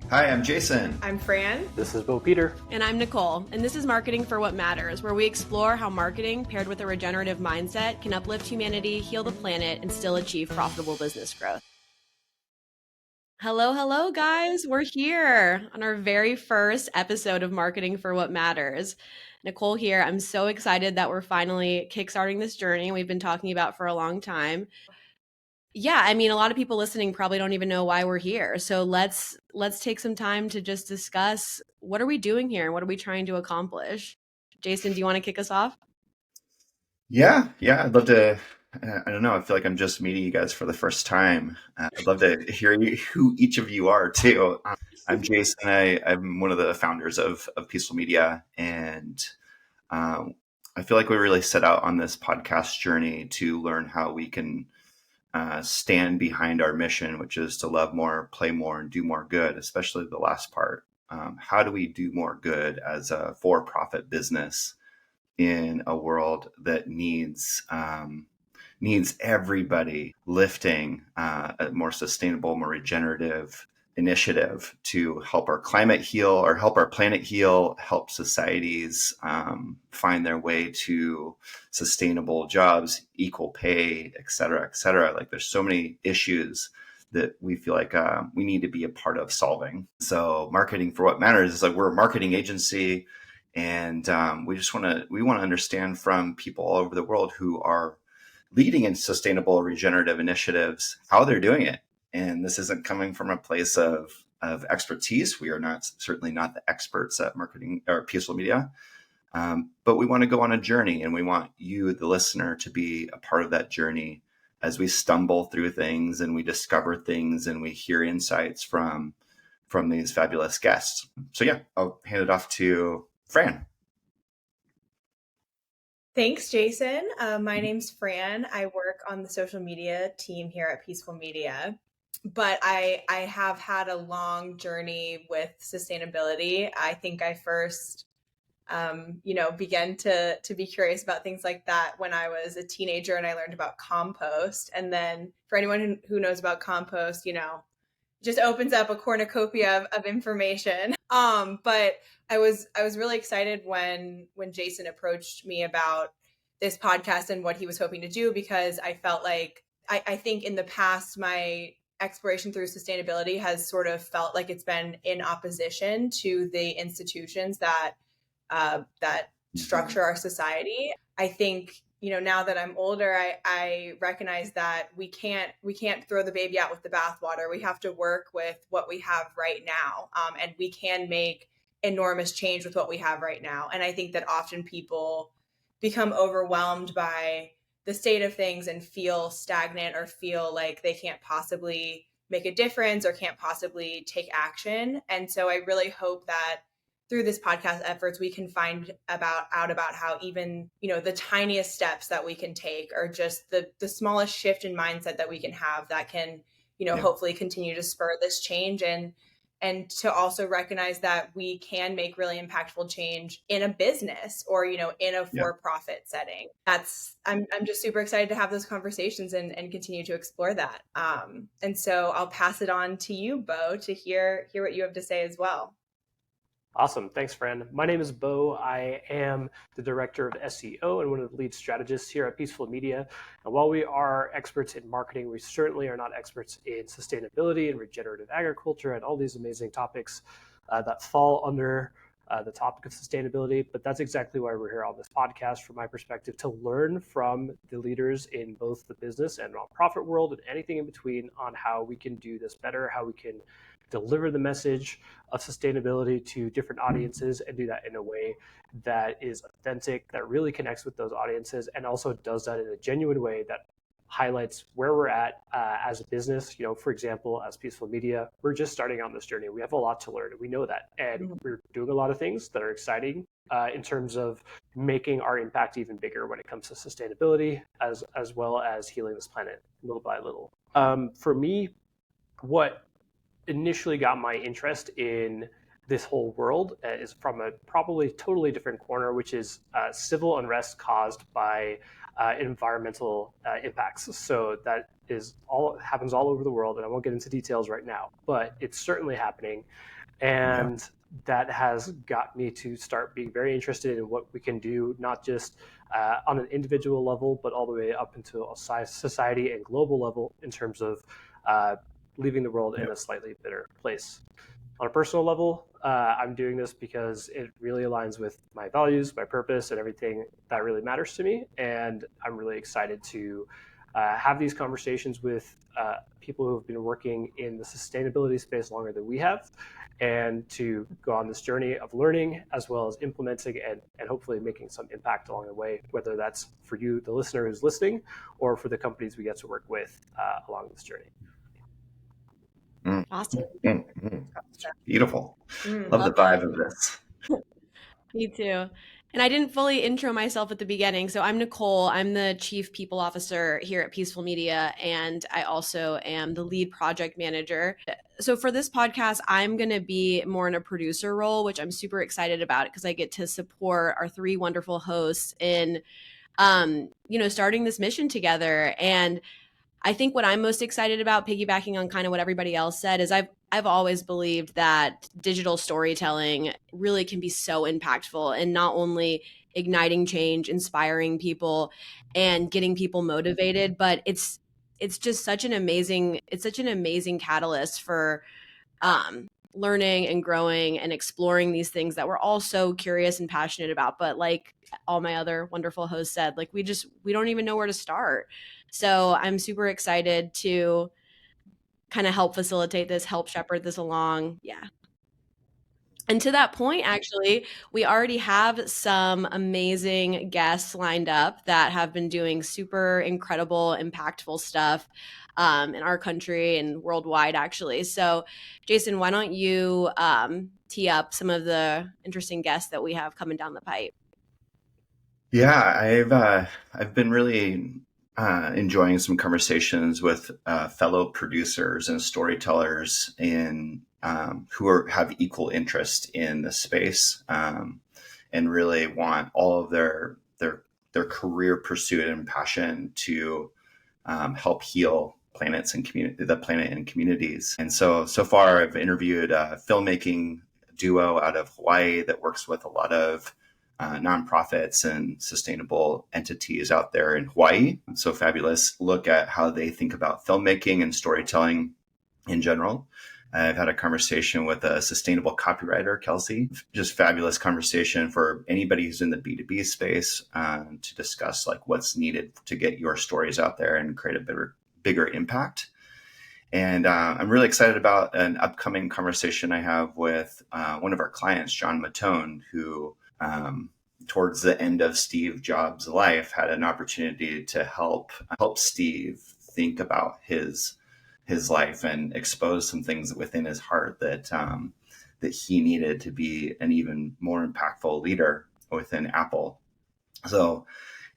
Hi, I'm Jason. I'm Fran. This is Bo Peter. And I'm Nicole. And this is Marketing for What Matters, where we explore how marketing paired with a regenerative mindset can uplift humanity, heal the planet, and still achieve profitable business growth. Hello, guys. We're here on our very first episode of Marketing for What Matters. Nicole here. I'm so excited that we're finally kickstarting this journey we've been talking about for a long time. Yeah, I mean, a lot of people listening probably don't even know why we're here. So let's take some time to just discuss what are we doing here and what are we trying to accomplish. Jason, do you want to kick us off? Yeah, I'd love to. I don't know. I feel like I'm just meeting you guys for the first time. I'd love to hear who each of you are too. I'm Jason. I'm one of the founders of Peaceful Media, and I feel like we really set out on this podcast journey to learn how we can stand behind our mission, which is to love more, play more, and do more good, especially the last part. How do we do more good as a for-profit business in a world that needs everybody lifting a more sustainable, more regenerative initiative to help our climate heal or help our planet heal, help societies find their way to sustainable jobs, equal pay, et cetera, et cetera. Like there's so many issues that we feel like we need to be a part of solving. So Marketing for What Matters is like we're a marketing agency, and we want to understand from people all over the world who are leading in sustainable regenerative initiatives how they're doing it. And this isn't coming from a place of expertise. We are certainly not the experts at marketing or Peaceful Media, but we want to go on a journey, and we want you, the listener, to be a part of that journey as we stumble through things and we discover things and we hear insights from these fabulous guests. So yeah, I'll hand it off to Fran. Thanks, Jason. My name's Fran. I work on the social media team here at Peaceful Media, but I have had a long journey with sustainability. I think I first, began to be curious about things like that when I was a teenager and I learned about compost. And then for anyone who knows about compost, just opens up a cornucopia of information. But I was really excited when Jason approached me about this podcast and what he was hoping to do, because I felt like I think in the past my exploration through sustainability has sort of felt like it's been in opposition to the institutions that structure our society. I think, now that I'm older, I recognize that we can't throw the baby out with the bathwater. We have to work with what we have right now, and we can make enormous change with what we have right now. And I think that often people become overwhelmed by the state of things and feel stagnant or feel like they can't possibly make a difference or can't possibly take action. And so I really hope that through this podcast efforts, we can find out about how even, the tiniest steps that we can take are just the smallest shift in mindset that we can have that can, hopefully continue to spur this change, and to also recognize that we can make really impactful change in a business or, in a for-profit setting. I'm just super excited to have those conversations and continue to explore that. And so I'll pass it on to you, Bo, to hear what you have to say as well. Awesome. Thanks, Fran. My name is Bo. I am the director of SEO and one of the lead strategists here at Peaceful Media. And while we are experts in marketing, we certainly are not experts in sustainability and regenerative agriculture and all these amazing topics that fall under the topic of sustainability. But that's exactly why we're here on this podcast, from my perspective, to learn from the leaders in both the business and nonprofit world and anything in between on how we can do this better, how we can deliver the message of sustainability to different audiences and do that in a way that is authentic, that really connects with those audiences, and also does that in a genuine way that highlights where we're at as a business. For example, as Peaceful Media, we're just starting on this journey. We have a lot to learn, and we know that. And we're doing a lot of things that are exciting in terms of making our impact even bigger when it comes to sustainability, as well as healing this planet little by little. For me, what initially got my interest in this whole world is from a probably totally different corner, which is civil unrest caused by environmental impacts. So that happens all over the world, and I won't get into details right now, but it's certainly happening. And that has got me to start being very interested in what we can do, not just on an individual level, but all the way up into a society and global level in terms of leaving the world in a slightly better place. On a personal level, I'm doing this because it really aligns with my values, my purpose, and everything that really matters to me. And I'm really excited to have these conversations with people who have been working in the sustainability space longer than we have, and to go on this journey of learning as well as implementing and hopefully making some impact along the way, whether that's for you, the listener who's listening, or for the companies we get to work with along this journey. Awesome. Beautiful. Love the vibe of this. Me too. And I didn't fully intro myself at the beginning. So I'm Nicole. I'm the Chief People Officer here at Peaceful Media, and I also am the lead project manager. So for this podcast, I'm going to be more in a producer role, which I'm super excited about because I get to support our three wonderful hosts in, starting this mission together. And I think what I'm most excited about, piggybacking on kind of what everybody else said, is I've always believed that digital storytelling really can be so impactful in not only igniting change, inspiring people, and getting people motivated, but it's just such an amazing catalyst for learning and growing and exploring these things that we're all so curious and passionate about. But like all my other wonderful hosts said, like we don't even know where to start. So I'm super excited to kind of help facilitate this, help shepherd this along. Yeah. And to that point, actually, we already have some amazing guests lined up that have been doing super incredible, impactful stuff in our country and worldwide, actually. So, Jason, why don't you tee up some of the interesting guests that we have coming down the pipe? Yeah, I've been really enjoying some conversations with fellow producers and storytellers who have equal interest in the space and really want all of their career pursuit and passion to help heal the planet and communities. And so far, I've interviewed a filmmaking duo out of Hawaii that works with a lot of nonprofits and sustainable entities out there in Hawaii. So fabulous look at how they think about filmmaking and storytelling in general. I've had a conversation with a sustainable copywriter, Kelsey. Just fabulous conversation for anybody who's in the B2B space to discuss like what's needed to get your stories out there and create a bigger impact. And I'm really excited about an upcoming conversation I have with one of our clients, John Matone, who towards the end of Steve Jobs' life had an opportunity to help Steve think about his life and expose some things within his heart that he needed to be an even more impactful leader within Apple. So,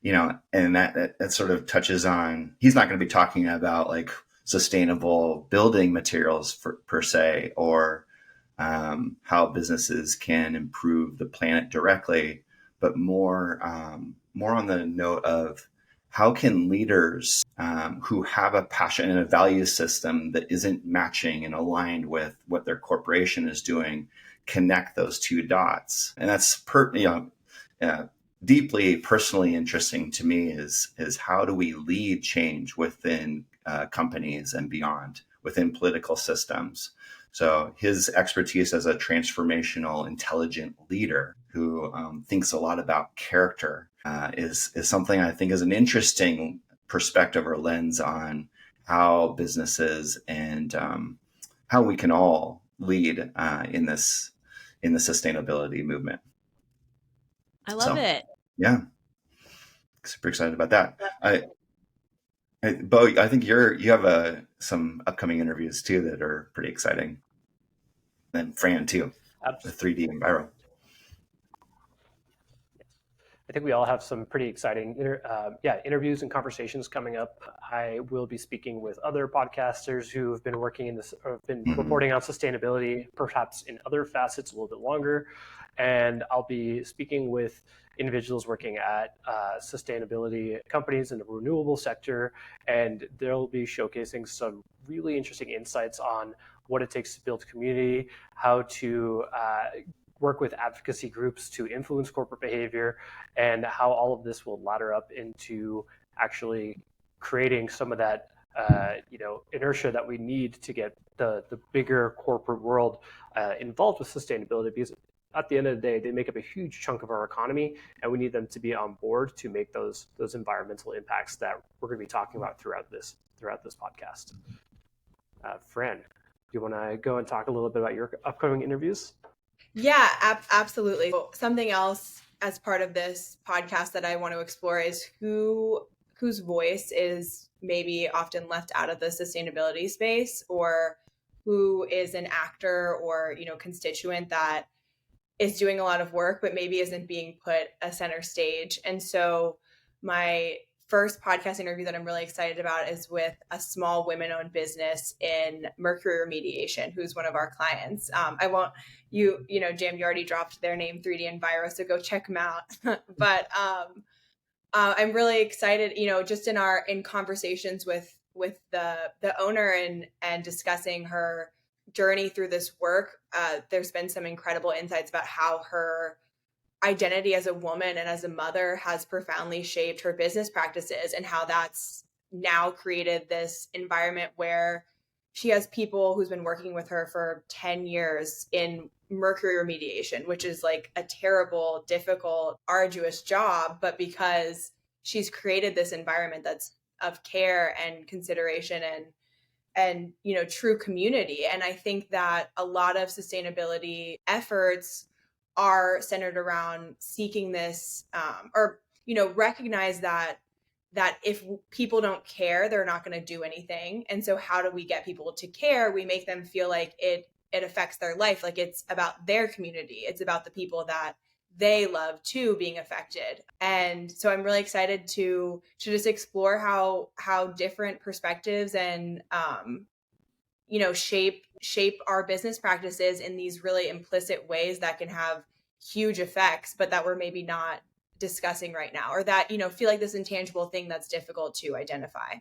and that sort of touches on, he's not going to be talking about like sustainable building materials per se, or how businesses can improve the planet directly, but more on the note of how can leaders who have a passion and a value system that isn't matching and aligned with what their corporation is doing, connect those two dots. And that's deeply personally interesting to me is how do we lead change within companies and beyond, within political systems. So his expertise as a transformational, intelligent leader who thinks a lot about character is something I think is an interesting perspective or lens on how businesses and how we can all lead in the sustainability movement. I love it. Yeah, super excited about that. Bo, I think you have some upcoming interviews too that are pretty exciting. And Fran too, Absolutely. the 3D and viral. I think we all have some pretty exciting interviews and conversations coming up. I will be speaking with other podcasters who have been working in this, or have been reporting on sustainability, perhaps in other facets a little bit longer. And I'll be speaking with individuals working at sustainability companies in the renewable sector, and they'll be showcasing some really interesting insights on what it takes to build community, how to work with advocacy groups to influence corporate behavior, and how all of this will ladder up into actually creating some of that inertia that we need to get the bigger corporate world involved with sustainability, because at the end of the day, they make up a huge chunk of our economy, and we need them to be on board to make those environmental impacts that we're going to be talking about throughout this podcast. Fran, do you want to go and talk a little bit about your upcoming interviews? Yeah, absolutely. Something else as part of this podcast that I want to explore is whose voice is maybe often left out of the sustainability space, or who is an actor or, constituent that is doing a lot of work, but maybe isn't being put a center stage. And so my first podcast interview that I'm really excited about is with a small women-owned business in mercury remediation, who's one of our clients. I won't, Jam, you already dropped their name, 3D Enviro, so go check them out. But I'm really excited, just in conversations with the owner and discussing her journey through this work. There's been some incredible insights about how her identity as a woman and as a mother has profoundly shaped her business practices, and how that's now created this environment where she has people who's been working with her for 10 years in mercury remediation, which is like a terrible, difficult, arduous job. But because she's created this environment that's of care and consideration and true community. And I think that a lot of sustainability efforts are centered around seeking this, recognize that if people don't care, they're not going to do anything. And so how do we get people to care? We make them feel like it affects their life, like it's about their community. It's about the people that they love too being affected. And so I'm really excited to just explore how different perspectives and shape our business practices in these really implicit ways that can have huge effects, but that we're maybe not discussing right now, or that feel like this intangible thing that's difficult to identify.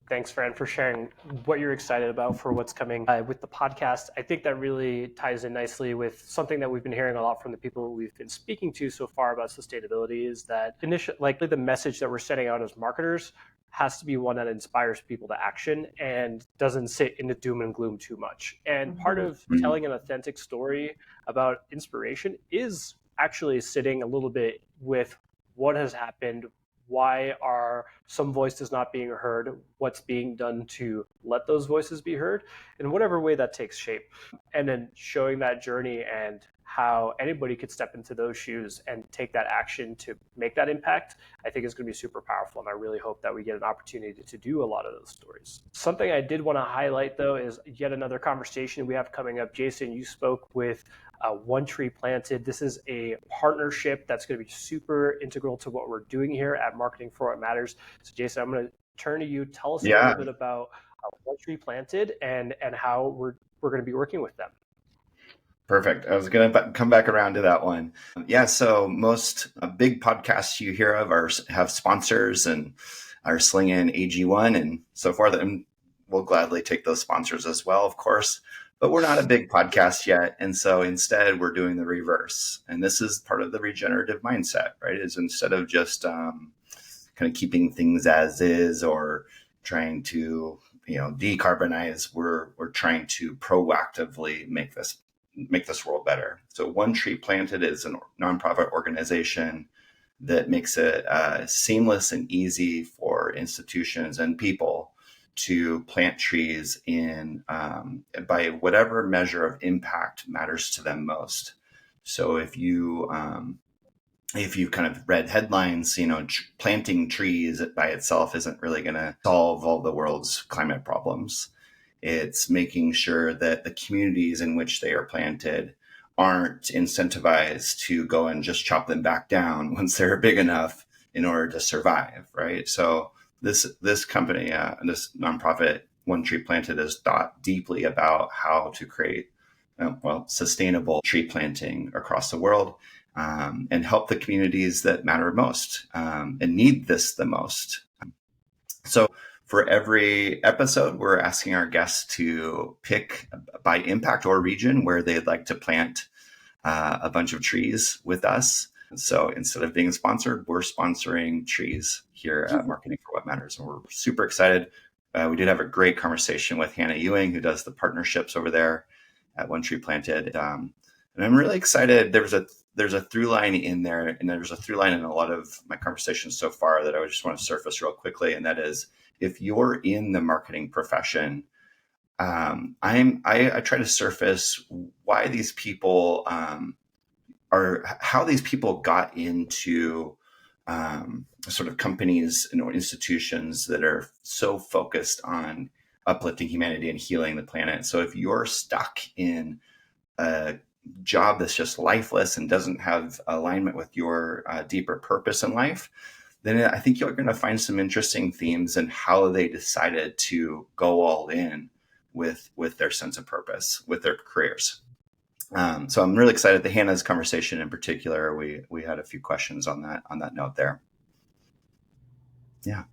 Thanks, Fran, for sharing what you're excited about for what's coming with the podcast. I think that really ties in nicely with something that we've been hearing a lot from the people we've been speaking to so far about sustainability, is that likely the message that we're setting out as marketers has to be one that inspires people to action and doesn't sit in the doom and gloom too much. And part of telling an authentic story about inspiration is actually sitting a little bit with what has happened, why are some voices not being heard, what's being done to let those voices be heard, in whatever way that takes shape. And then showing that journey and how anybody could step into those shoes and take that action to make that impact, I think is going to be super powerful. And I really hope that we get an opportunity to do a lot of those stories. Something I did want to highlight, though, is yet another conversation we have coming up. Jason, you spoke with One Tree Planted. This is a partnership that's going to be super integral to what we're doing here at Marketing for What Matters. So Jason, I'm going to turn to you. Tell us a little bit about One Tree Planted and how we're going to be working with them. Perfect. I was going to come back around to that one. Yeah. So most big podcasts you hear of have sponsors and are slinging AG1 and so forth. And we'll gladly take those sponsors as well, of course. But we're not a big podcast yet. And so instead, we're doing the reverse. And this is part of the regenerative mindset, right? Is instead of just kind of keeping things as is or trying to decarbonize, we're trying to proactively make this world better. So One Tree Planted is a nonprofit organization that makes it seamless and easy for institutions and people to plant trees in by whatever measure of impact matters to them most. So if you kind of read headlines, planting trees by itself isn't really going to solve all the world's climate problems. It's making sure that the communities in which they are planted aren't incentivized to go and just chop them back down once they're big enough in order to survive, right? So this company, this nonprofit, One Tree Planted, has thought deeply about how to create sustainable tree planting across the world and help the communities that matter most and need this the most. So For every episode, we're asking our guests to pick by impact or region where they'd like to plant a bunch of trees with us. So instead of being sponsored, we're sponsoring trees here at Marketing for What Matters. And we're super excited. We did have a great conversation with Hannah Ewing, who does the partnerships over there at One Tree Planted. And I'm really excited. There's a through line in there, and there's a through line in a lot of my conversations so far that I just want to surface real quickly. And that is, if you're in the marketing profession, I try to surface why these people how these people got into sort of companies and institutions that are so focused on uplifting humanity and healing the planet. So if you're stuck in a job that's just lifeless and doesn't have alignment with your deeper purpose in life, then I think you're going to find some interesting themes in how they decided to go all in with their sense of purpose, with their careers. So I'm really excited. The Hannah's conversation in particular, we had a few questions on that note there. Yeah.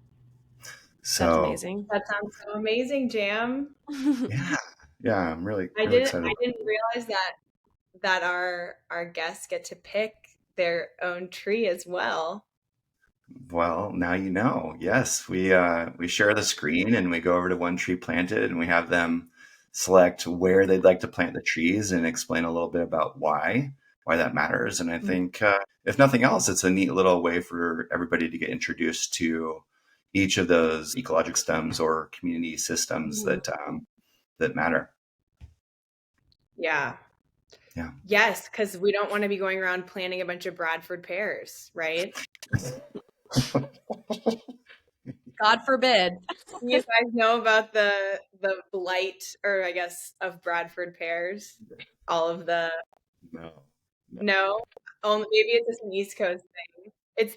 So That's amazing. That sounds so amazing, Jam. yeah, I'm really I excited. didn't realize that our guests get to pick their own tree as well. Well, now you know. Yes, we share the screen and we go over to One Tree Planted and we have them select where they'd like to plant the trees and explain a little bit about why that matters. And I think, if nothing else, it's a neat little way for everybody to get introduced to each of those ecological systems or community systems that matter. Yeah. Yeah. Yes, because we don't want to be going around planting a bunch of Bradford pears, right? God forbid. You guys know about the blight, or I guess, of Bradford pears? All of the no. Oh, maybe it's just an East Coast thing. It's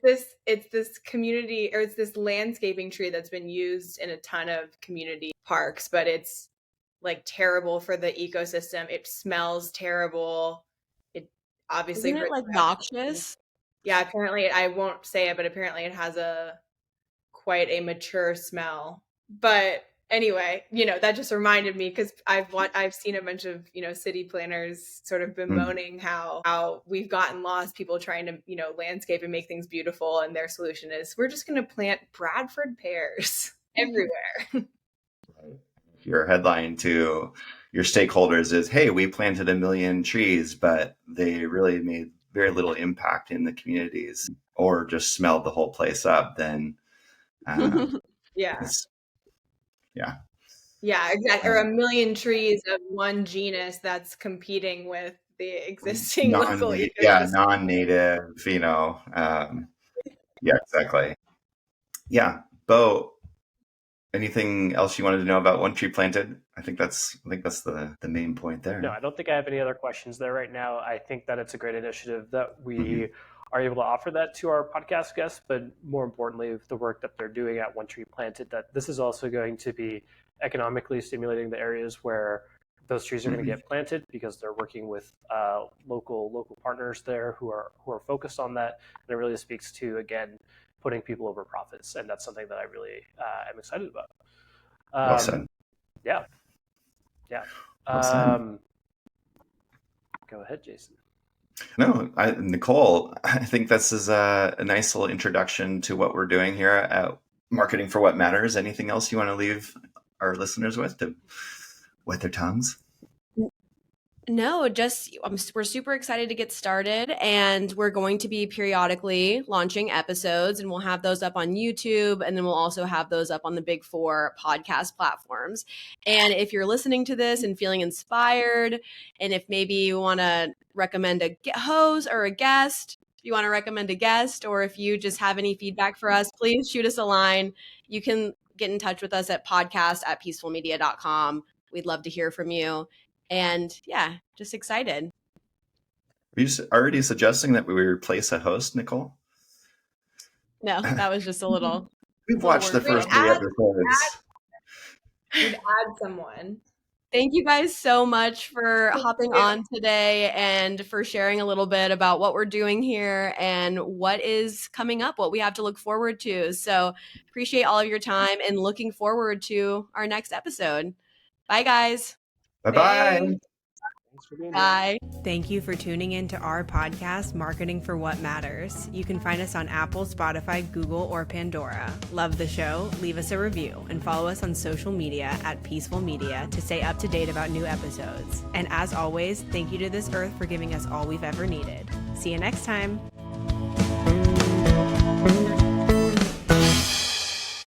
this community, or it's this landscaping tree that's been used in a ton of community parks, but it's like terrible for the ecosystem. It smells terrible. It obviously Isn't it like noxious? Yeah, apparently I won't say it, but apparently it has quite a mature smell. But anyway, that just reminded me, because I've seen a bunch of city planners sort of bemoaning how we've gotten lost, people trying to landscape and make things beautiful, and their solution is, we're just going to plant Bradford pears everywhere. Your headline to your stakeholders is, hey, we planted 1 million trees, but they really made very little impact in the communities, or just smelled the whole place up, then yeah, exactly. Or 1 million trees of one genus that's competing with the existing local ecosystem. Non-native, yeah, exactly. Yeah. Bo, anything else you wanted to know about One Tree Planted? I think that's the main point there. No, I don't think I have any other questions there right now. I think that it's a great initiative that we are able to offer that to our podcast guests, but more importantly, the work that they're doing at One Tree Planted, that this is also going to be economically stimulating the areas where those trees are going to get planted, because they're working with local partners there who are focused on that. And it really speaks to, again, putting people over profits, and that's something that I really am excited about. Well said. Yeah. Well said. Go ahead, Jason. No, Nicole, I think this is a nice little introduction to what we're doing here at Marketing for What Matters. Anything else you want to leave our listeners with to wet their tongues? No, we're super excited to get started, and we're going to be periodically launching episodes, and we'll have those up on YouTube, and then we'll also have those up on the Big 4 podcast platforms. And if you're listening to this and feeling inspired, and if maybe you want to recommend a host or a guest, or if you just have any feedback for us, please shoot us a line. You can get in touch with us at podcast@peacefulmedia.com. We'd love to hear from you. And yeah, just excited. Are you already suggesting that we replace a host, Nicole? No, that was just a little. We've watched the first 3 episodes. We'd add someone. Thank you guys so much for hopping on today and for sharing a little bit about what we're doing here and what is coming up, what we have to look forward to. So appreciate all of your time and looking forward to our next episode. Bye, guys. Bye-bye. Thanks. Thanks for being here. Bye. Thank you for tuning in to our podcast, Marketing for What Matters. You can find us on Apple, Spotify, Google, or Pandora. Love the show? Leave us a review and follow us on social media at Peaceful Media to stay up to date about new episodes. And as always, thank you to this earth for giving us all we've ever needed. See you next time.